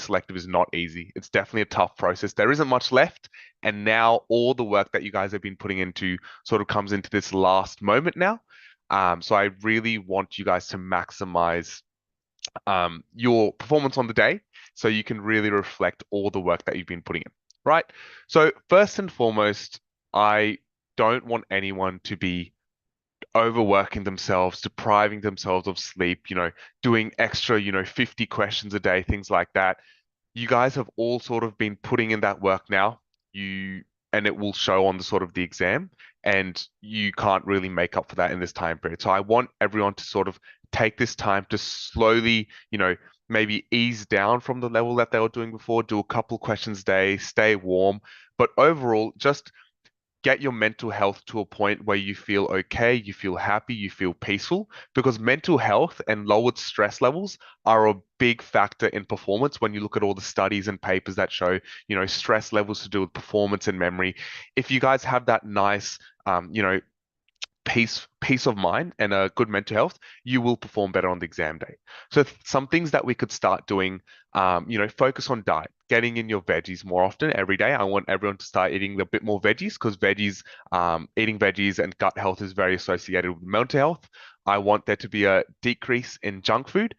selective is not easy. It's definitely a tough process. There isn't much left, and now all the work that you guys have been putting into sort of comes into this last moment now. So I really want you guys to maximize your performance on the day so you can really reflect all the work that you've been putting in, right? So first and foremost, I don't want anyone to be overworking themselves, depriving themselves of sleep, doing extra, 50 questions a day, things like that. You guys have all sort of been putting in that work now. You and it will show on the sort of the exam, and you can't really make up for that in this time period. So I want everyone to sort of take this time to slowly, maybe ease down from the level that they were doing before, do a couple questions a day, stay warm, but overall just get your mental health to a point where you feel okay, you feel happy, you feel peaceful, because mental health and lowered stress levels are a big factor in performance when you look at all the studies and papers that show, stress levels to do with performance and memory. If you guys have that nice, peace of mind and a good mental health, you will perform better on the exam day. So some things that we could start doing, focus on diet, getting in your veggies more often every day. I want everyone to start eating a bit more veggies because eating veggies and gut health is very associated with mental health. I want there to be a decrease in junk food.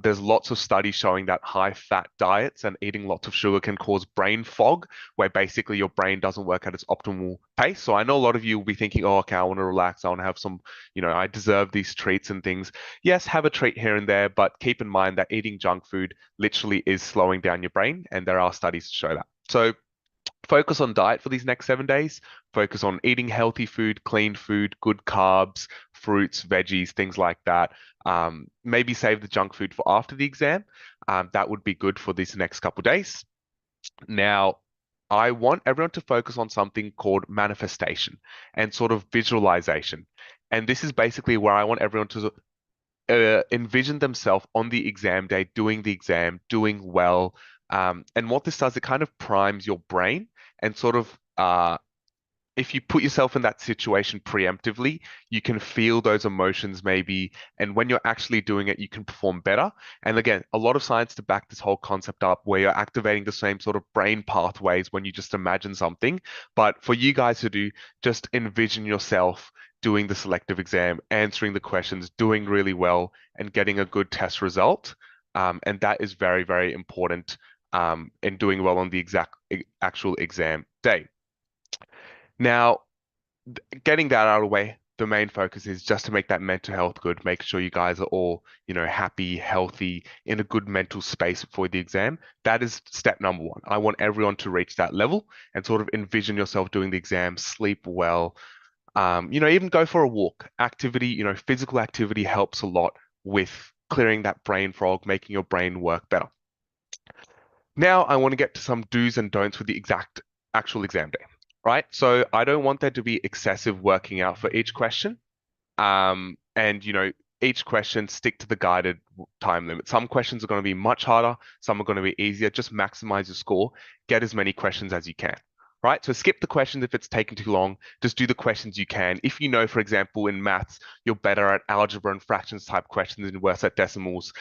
There's lots of studies showing that high fat diets and eating lots of sugar can cause brain fog, where basically your brain doesn't work at its optimal pace. So I know a lot of you will be thinking, oh, okay, I want to relax. I want to have some, I deserve these treats and things. Yes, have a treat here and there, but keep in mind that eating junk food literally is slowing down your brain, and there are studies to show that. So focus on diet for these next 7 days. Focus on eating healthy food, good carbs, fruits, veggies, things like that. Maybe save the junk food for after the exam. That would be good for these next couple of days. Now, I want everyone to focus on something called manifestation and sort of visualization. And this is basically where I want everyone to envision themselves on the exam day, doing the exam, doing well. And what this does, it kind of primes your brain and sort of if you put yourself in that situation preemptively, you can feel those emotions maybe, and when you're actually doing it, you can perform better. And again, a lot of science to back this whole concept up where you're activating the same sort of brain pathways when you just imagine something. But for you guys to do, just envision yourself doing the selective exam, answering the questions, doing really well, and getting a good test result. And that is very, very important in doing well on the actual exam day. Now, getting that out of the way, the main focus is just to make that mental health good, make sure you guys are all, happy, healthy, in a good mental space for the exam. That is step number one. I want everyone to reach that level and sort of envision yourself doing the exam, sleep well, even go for a walk. Activity, physical activity helps a lot with clearing that brain fog, making your brain work better. Now I want to get to some do's and don'ts with the actual exam day, right? So I don't want there to be excessive working out for each question. And each question stick to the guided time limit. Some questions are going to be much harder, some are going to be easier. Just maximize your score. Get as many questions as you can. Right? So skip the questions if it's taking too long. Just do the questions you can. If you know, for example, in maths, you're better at algebra and fractions type questions and worse at decimals,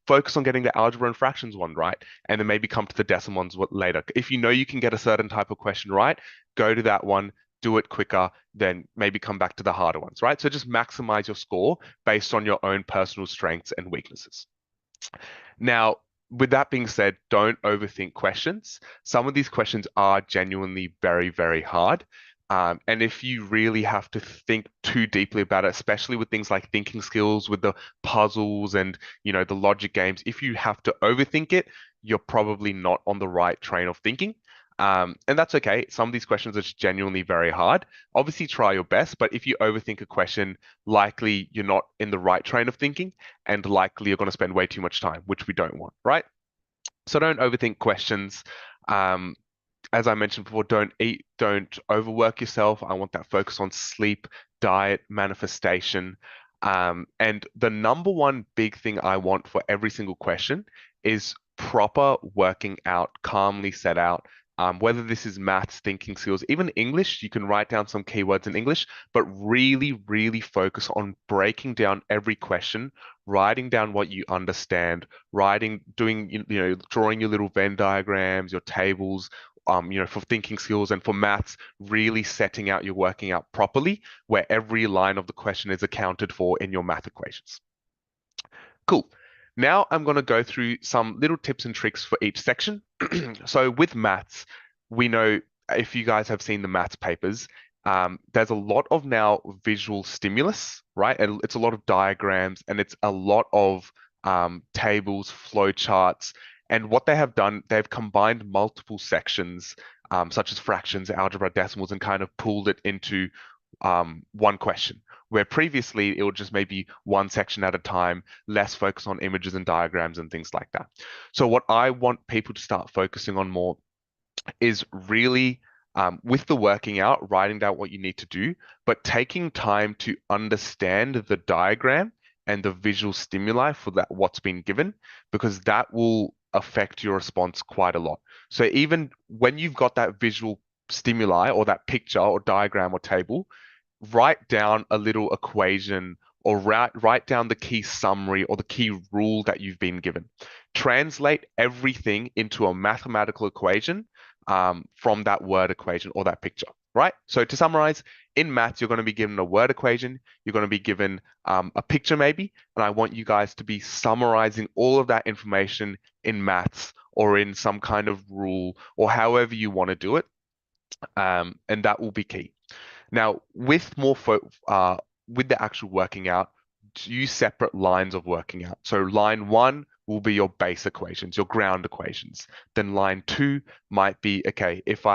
focus on getting the algebra and fractions one right, and then maybe come to the decimal ones later. If you know you can get a certain type of question right, go to that one, do it quicker, then maybe come back to the harder ones, right? So just maximize your score based on your own personal strengths and weaknesses. Now, with that being said, don't overthink questions. Some of these questions are genuinely very, very hard. And if you really have to think too deeply about it, especially with things like thinking skills, with the puzzles and, the logic games, if you have to overthink it, you're probably not on the right train of thinking. And that's okay. Some of these questions are just genuinely very hard. Obviously, try your best, but if you overthink a question, likely you're not in the right train of thinking, and likely you're going to spend way too much time, which we don't want, right? So don't overthink questions. Um, as I mentioned before, don't overwork yourself. I want that focus on sleep, diet, manifestation. And the number one big thing I want for every single question is proper working out, calmly set out, whether this is maths, thinking skills, even English, you can write down some keywords in English, but really, really focus on breaking down every question, writing down what you understand, doing, drawing your little Venn diagrams, your tables, for thinking skills and for maths, really setting out your working out properly, where every line of the question is accounted for in your math equations. Cool. Now I'm going to go through some little tips and tricks for each section. So with maths, we know if you guys have seen the maths papers, there's a lot of now visual stimulus, right? And it's a lot of diagrams and it's a lot of tables, flowcharts. And what they have done, they've combined multiple sections, such as fractions, algebra, decimals, and kind of pulled it into one question, where previously it would just maybe one section at a time, less focus on images and diagrams and things like that. So what I want people to start focusing on more is really with the working out, writing down what you need to do, but taking time to understand the diagram and the visual stimuli for that what's been given, because that will affect your response quite a lot. So even when you've got that visual stimuli or that picture or diagram or table, write down a little equation or write down the key summary or the key rule that you've been given. Translate everything into a mathematical equation from that word equation or that picture, right? So to summarize, in maths, you're going to be given a word equation, you're going to be given a picture maybe, and I want you guys to be summarizing all of that information in maths or in some kind of rule or however you want to do it. And that will be key. Now, with the actual working out, use separate lines of working out. So line one will be your base equations, your ground equations. Then line two might be, okay, if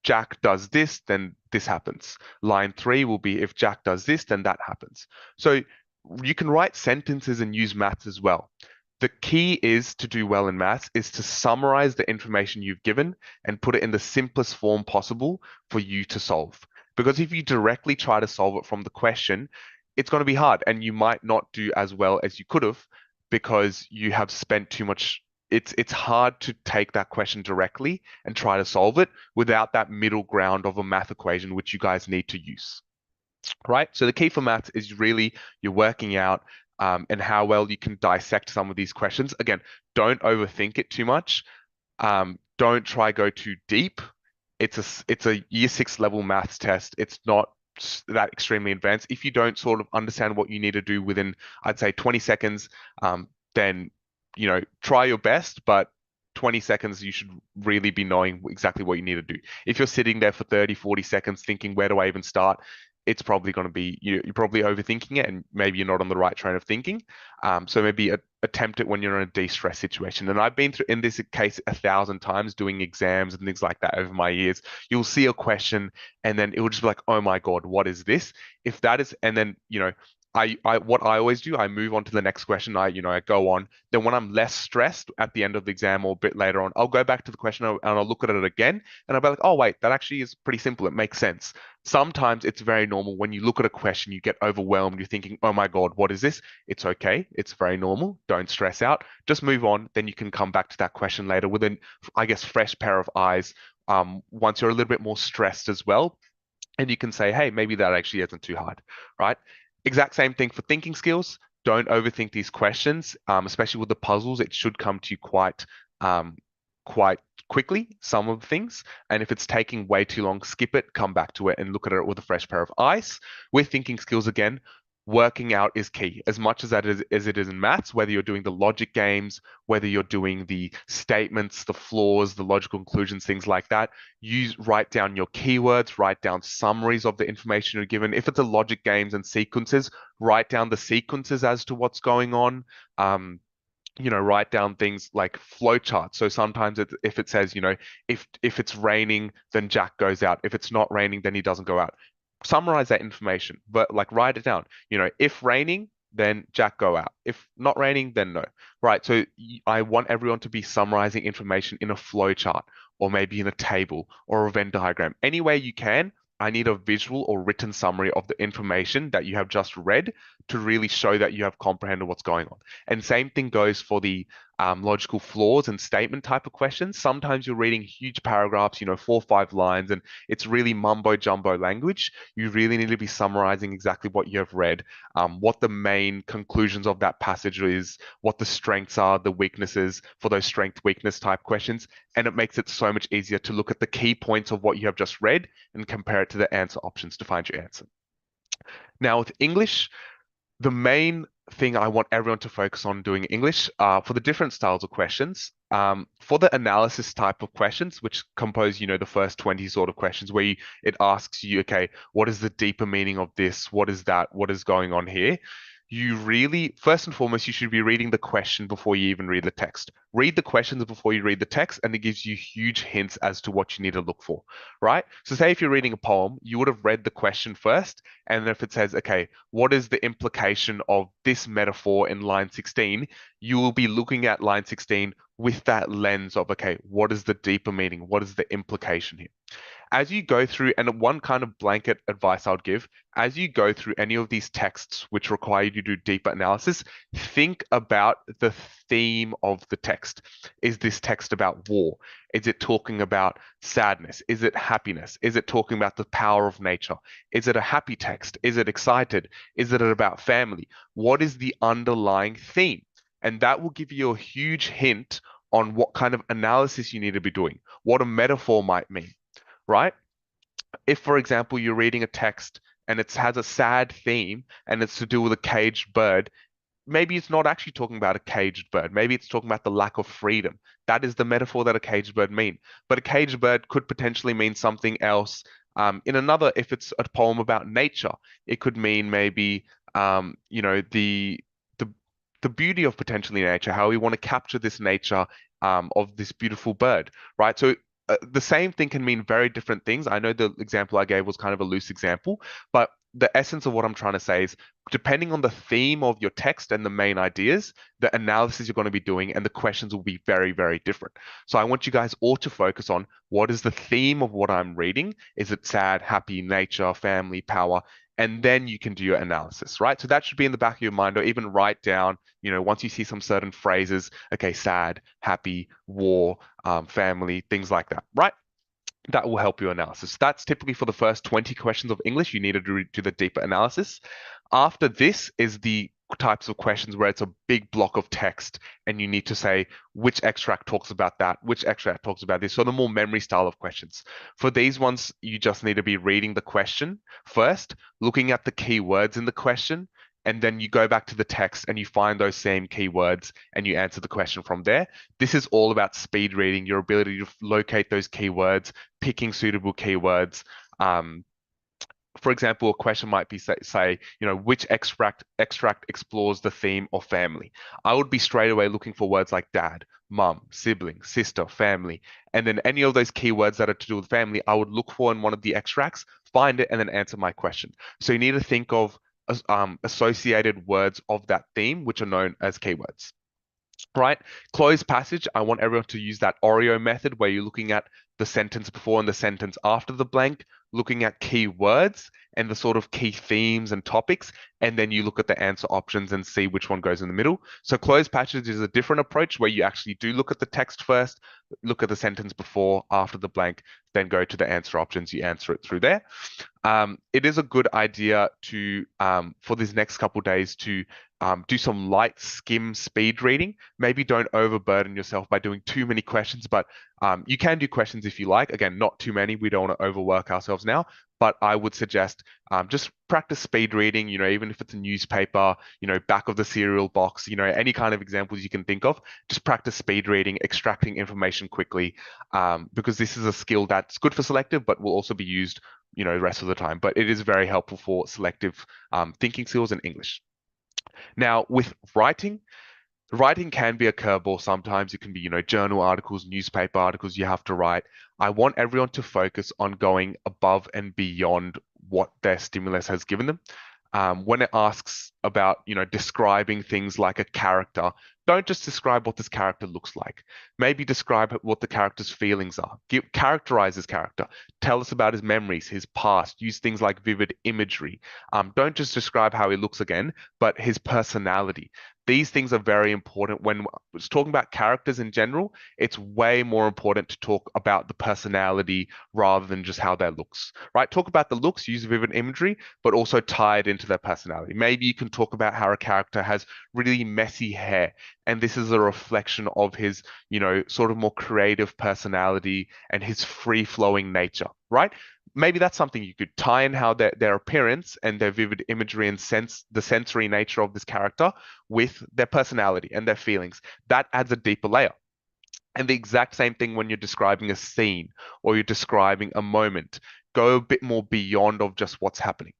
Jack does this, then this happens. Line three will be if Jack does this, then that happens. So you can write sentences and use maths as well. The key is to do well in maths is to summarize the information you've given and put it in the simplest form possible for you to solve. Because if you directly try to solve it from the question, it's going to be hard and you might not do as well as you could have because you have spent too much. It's hard to take that question directly and try to solve it without that middle ground of a math equation, which you guys need to use, right? So the key for maths is really you're working out and how well you can dissect some of these questions. Again, don't overthink it too much. Don't try go too deep. It's a year six level maths test. It's not that extremely advanced. If you don't sort of understand what you need to do within, I'd say 20 seconds, then try your best, but 20 seconds you should really be knowing exactly what you need to do. If you're sitting there for 30, 40 seconds thinking, where do I even start? It's probably going to be you're probably overthinking it and maybe you're not on the right train of thinking. So maybe attempt it when you're in a de-stress situation. And I've been through in this case 1,000 times doing exams and things like that over my years. You'll see a question and then it will just be like, oh my God, what is this? If that is, and then what I always do, I move on to the next question. I go on. Then when I'm less stressed at the end of the exam or a bit later on, I'll go back to the question and I'll look at it again and I'll be like, oh wait, that actually is pretty simple. It makes sense. Sometimes it's very normal when you look at a question, you get overwhelmed. You're thinking, oh my God, what is this? It's okay. It's very normal. Don't stress out. Just move on. Then you can come back to that question later with an, I guess, fresh pair of eyes. Once you're a little bit more stressed as well. And you can say, hey, maybe that actually isn't too hard, right? Exact same thing for thinking skills. Don't overthink these questions, especially with the puzzles. It should come to you um, quite quickly, some of the things. And if it's taking way too long, skip it, come back to it and look at it with a fresh pair of eyes. With thinking skills again, working out is key as much as it is in maths, whether you're doing the logic games, whether you're doing the statements, the flaws, the logical conclusions, things like that. Write down your keywords, write down summaries of the information you're given. If it's a logic games and sequences, write down the sequences as to what's going on. Write down things like flowcharts. So sometimes if it says, if it's raining, then Jack goes out. If it's not raining, then he doesn't go out. Summarize that information, but like write it down. If raining, then Jack go out. If not raining, then no. Right. So I want everyone to be summarizing information in a flowchart or maybe in a table or a Venn diagram. Any way you can, I need a visual or written summary of the information that you have just read to really show that you have comprehended what's going on. And same thing goes for the logical flaws and statement type of questions. Sometimes you're reading huge paragraphs, 4 or 5 lines, and it's really mumbo jumbo language. You really need to be summarizing exactly what you have read, what the main conclusions of that passage is, what the strengths are, the weaknesses for those strength weakness type questions. And it makes it so much easier to look at the key points of what you have just read and compare it to the answer options to find your answer. Now, with English, the main thing I want everyone to focus on doing English for the different styles of questions, for the analysis type of questions, which compose, the first 20 sort of questions where it asks you, okay, what is the deeper meaning of this? What is that? What is going on here? You really, first and foremost, you should be reading the question before you even read the text. Read the questions before you read the text, and it gives you huge hints as to what you need to look for, right? So, say if you're reading a poem, you would have read the question first, and then if it says, okay, what is the implication of this metaphor in line 16? You will be looking at line 16 with that lens of, okay, what is the deeper meaning? What is the implication here? As you go through, and one kind of blanket advice I would give, as you go through any of these texts which require you to do deeper analysis, think about the theme of the text. Is this text about war? Is it talking about sadness? Is it happiness? Is it talking about the power of nature? Is it a happy text? Is it excited? Is it about family? What is the underlying theme? And that will give you a huge hint on what kind of analysis you need to be doing, what a metaphor might mean, right? If, for example, you're reading a text and it has a sad theme and it's to do with a caged bird, maybe it's not actually talking about a caged bird. Maybe it's talking about the lack of freedom. That is the metaphor that a caged bird mean. But a caged bird could potentially mean something else. In another, if it's a poem about nature, it could mean maybe, the the beauty of potentially nature, how we want to capture this nature of this beautiful bird, right? So the same thing can mean very different things. I know the example I gave was kind of a loose example, but the essence of what I'm trying to say is depending on the theme of your text and the main ideas, the analysis you're going to be doing and the questions will be very, very different. So I want you guys all to focus on what is the theme of what I'm reading? Is it sad, happy, nature, family, power? And then you can do your analysis, right? So that should be in the back of your mind, or even write down, once you see some certain phrases, okay, sad, happy, war, family, things like that, right? That will help your analysis. That's typically for the first 20 questions of English. You need to do the deeper analysis. After this is the types of questions where it's a big block of text and you need to say which extract talks about that, which extract talks about this. So the more memory style of questions. For these ones, you just need to be reading the question first, looking at the keywords in the question, and then you go back to the text and you find those same keywords and you answer the question from there. This is all about speed reading, your ability to locate those keywords, picking suitable keywords. For example, a question might be say, which extract explores the theme of family? I would be straight away looking for words like dad, mum, sibling, sister, family, and then any of those keywords that are to do with family, I would look for in one of the extracts, find it, and then answer my question. So you need to think of associated words of that theme, which are known as keywords, right? Closed passage, I want everyone to use that Oreo method where you're looking at the sentence before and the sentence after the blank, looking at key words and the sort of key themes and topics, and then you look at the answer options and see which one goes in the middle. So closed passage is a different approach where you actually do look at the text first, look at the sentence before, after the blank, then go to the answer options, you answer it through there. It is a good idea to for these next couple days to do some light skim speed reading. Maybe don't overburden yourself by doing too many questions, but you can do questions if you like. Again, not too many. We don't want to overwork ourselves now, but I would suggest just practice speed reading, even if it's a newspaper, back of the cereal box, any kind of examples you can think of. Just practice speed reading, extracting information quickly, because this is a skill that's good for selective, but will also be used, the rest of the time. But it is very helpful for selective thinking skills in English. Now, with writing can be a curveball sometimes. It can be, journal articles, newspaper articles you have to write. I want everyone to focus on going above and beyond what their stimulus has given them. When it asks about, describing things like a character, don't just describe what this character looks like. Maybe describe what the character's feelings are. Characterize his character. Tell us about his memories, his past. Use things like vivid imagery. Don't just describe how he looks again, but his personality. These things are very important when it's talking about characters in general. It's way more important to talk about the personality rather than just how their looks, right? Talk about the looks, use vivid imagery, but also tie it into their personality. Maybe you can talk about how a character has really messy hair, and this is a reflection of his, sort of more creative personality and his free-flowing nature, right? Maybe that's something you could tie in how their appearance and their vivid imagery and the sensory nature of this character with their personality and their feelings. That adds a deeper layer. And the exact same thing when you're describing a scene or you're describing a moment. Go a bit more beyond of just what's happening.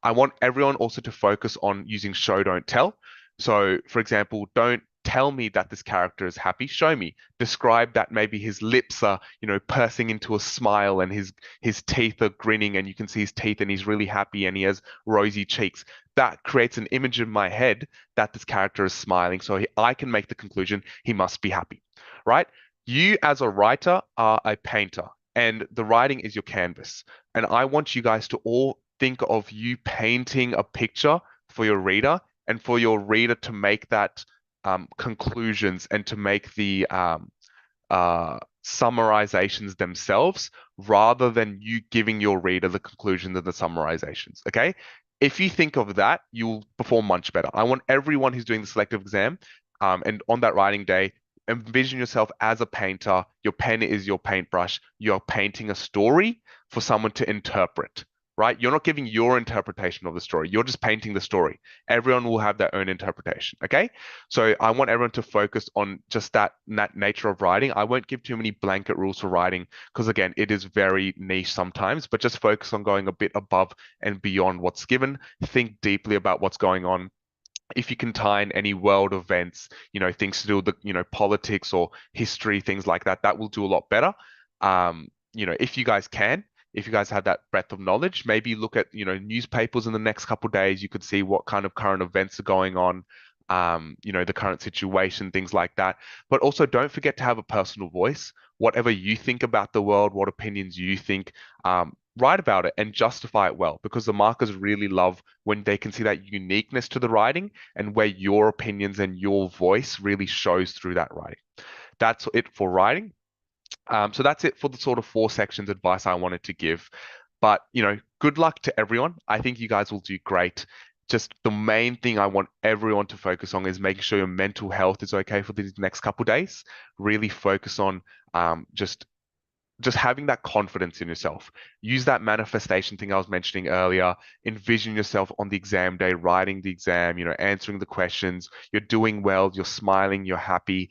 I want everyone also to focus on using show, don't tell. So, for example, don't tell me that this character is happy. Show me. Describe that maybe his lips are, pursing into a smile and his teeth are grinning and you can see his teeth and he's really happy and he has rosy cheeks. That creates an image in my head that this character is smiling. So I can make the conclusion he must be happy, right? You as a writer are a painter and the writing is your canvas. And I want you guys to all think of you painting a picture for your reader and for your reader to make that conclusions and to make the summarizations themselves rather than you giving your reader the conclusions of the summarizations. Okay. If you think of that, you'll perform much better. I want everyone who's doing the selective exam and on that writing day, envision yourself as a painter. Your pen is your paintbrush. You're painting a story for someone to interpret, right? You're not giving your interpretation of the story. You're just painting the story. Everyone will have their own interpretation. Okay. So I want everyone to focus on just that nature of writing. I won't give too many blanket rules for writing because again, it is very niche sometimes, but just focus on going a bit above and beyond what's given. Think deeply about what's going on. If you can tie in any world events, things to do with the, politics or history, things like that, that will do a lot better. If you guys can, if you guys have that breadth of knowledge, maybe look at, newspapers in the next couple of days. You could see what kind of current events are going on, the current situation, things like that. But also don't forget to have a personal voice. Whatever you think about the world, what opinions you think, write about it and justify it well because the markers really love when they can see that uniqueness to the writing and where your opinions and your voice really shows through that writing. That's it for writing. So that's it for the sort of four sections advice I wanted to give. But, good luck to everyone. I think you guys will do great. Just the main thing I want everyone to focus on is making sure your mental health is okay for these next couple days. Really focus on just having that confidence in yourself. Use that manifestation thing I was mentioning earlier. Envision yourself on the exam day, writing the exam, answering the questions. You're doing well, you're smiling, you're happy.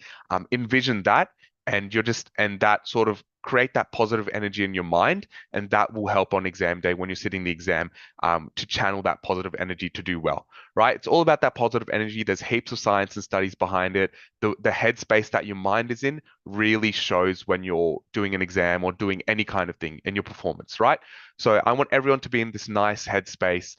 Envision that, and and that sort of create that positive energy in your mind, and that will help on exam day when you're sitting the exam to channel that positive energy to do well, right? It's all about that positive energy. There's heaps of science and studies behind it. The headspace that your mind is in really shows when you're doing an exam or doing any kind of thing in your performance, right? So I want everyone to be in this nice headspace,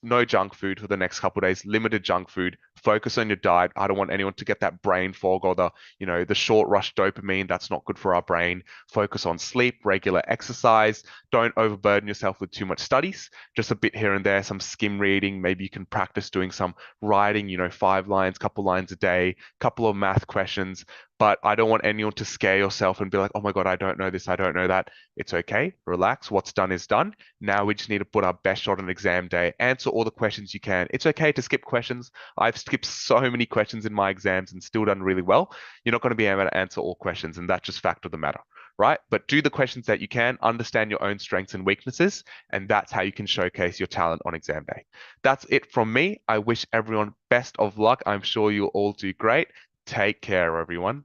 no junk food for the next couple of days, limited junk food, focus on your diet. I don't want anyone to get that brain fog or the short rush dopamine. That's not good for our brain. Focus on sleep, regular exercise. Don't overburden yourself with too much studies, just a bit here and there, some skim reading. Maybe you can practice doing some writing, 5 lines, couple lines a day, couple of math questions. But I don't want anyone to scare yourself and be like, oh my God, I don't know this, I don't know that. It's okay, relax. What's done is done. Now we just need to put our best shot on exam day, answer all the questions you can. It's okay to skip questions. I've skipped so many questions in my exams and still done really well. You're not going to be able to answer all questions, and that's just fact of the matter, right? But do the questions that you can, understand your own strengths and weaknesses, and that's how you can showcase your talent on exam day. That's it from me. I wish everyone best of luck. I'm sure you'll all do great. Take care, everyone.